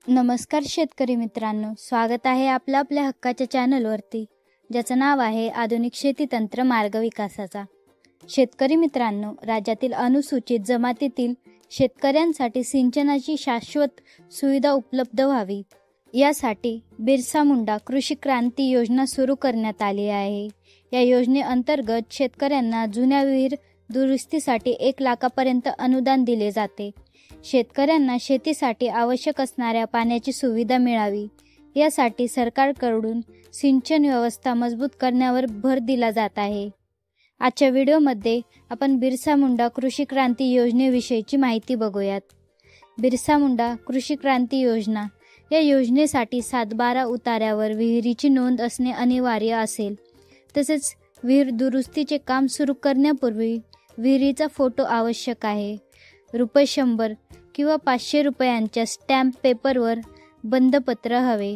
नमस्कार शेतकरी मित्रांनो, स्वागत आहे आपल्या हक्काच्या चॅनलवरती, ज्याचं नाव आहे आधुनिक शेती तंत्र मार्ग विकासाचा। शेतकरी मित्रांनो, राज्यातील अनुसूचित जमातीतील शेतकऱ्यांसाठी सिंचनाची शाश्वत सुविधा उपलब्ध व्हावी यासाठी बिरसा मुंडा कृषी क्रांती योजना सुरू करण्यात आली आहे। या योजनेअंतर्गत शेतकऱ्यांना जुन्या विहीर दुरुस्तीसाठी 1 लाखापर्यंत अनुदान दिले जाते। शेतकऱ्यांना शेतीसाठी आवश्यक असणाऱ्या पाण्याची सुविधा मिळावी यासाठी सरकारकडून सिंचन व्यवस्था मजबूत करण्यावर भर दिला जात आहे। आजच्या व्हिडिओमध्ये आपण बिरसा मुंडा कृषी क्रांती योजनेविषयीची माहिती बघूयात। बिरसा मुंडा कृषी क्रांती योजना या योजनेसाठी 7/12 उतार्यावर विहिरीची नोंद असणे अनिवार्य असेल। तसेच विहीर दुरुस्तीचे काम सुरू करण्यापूर्वी विहिरीचा फोटो आवश्यक आहे। ₹100 किंवा ₹500 स्टॅम्प पेपरवर बंधपत्र हवे।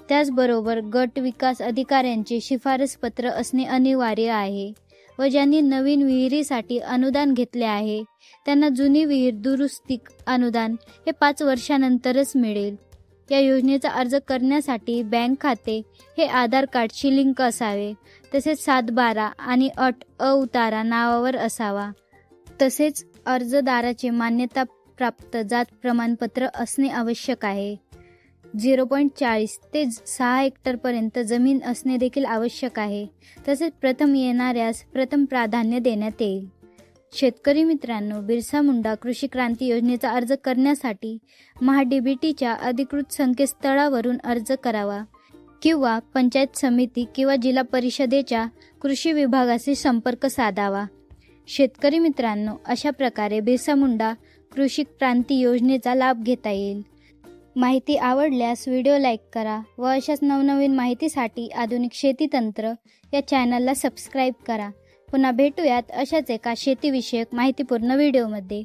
त्याचबरोबर गट विकास अधिकाऱ्यांचे शिफारस पत्र असणे अनिवार्य आहे व ज्यांनी नवीन विहिरीसाठी अनुदान घेतले आहे त्यांना जुनी विहीर दुरुस्ती अनुदान हे 5 वर्षानंतरच मिळेल। या योजनेचा अर्ज करण्यासाठी बँक खाते हे आधार कार्डशी लिंक असावे। तसेच 7/12 आणि अट अ उतारा नावावर असावा। तसेच अर्जदाराचे मान्यता प्राप्त जात प्रमाणपत्र असणे आवश्यक आहे। 0.40 ते 6 हेक्टरपर्यंत जमीन असणे देखील आवश्यक आहे। तसेच प्रथम येणाऱ्यास प्रथम प्राधान्य देण्यात येईल। शेतकरी मित्रांनो, बिरसा मुंडा कृषी क्रांती योजनेचा अर्ज करण्यासाठी महाडीबीटीच्या अधिकृत संकेतस्थळावरून अर्ज करावा किंवा पंचायत समिती किंवा जिल्हा परिषदेच्या कृषी विभागाशी संपर्क साधावा। शेतकरी मित्रांनो, अशा प्रकारे बिरसा मुंडा कृषी क्रांती योजनेचा लाभ घेता येईल। माहिती आवडल्यास व्हिडिओ लाईक करा व अशाच नवनवीन माहितीसाठी आधुनिक शेती तंत्र या चॅनलला सबस्क्राईब करा। पुन्हा भेटूयात अशाच एका शेतीविषयक माहितीपूर्ण व्हिडिओमध्ये।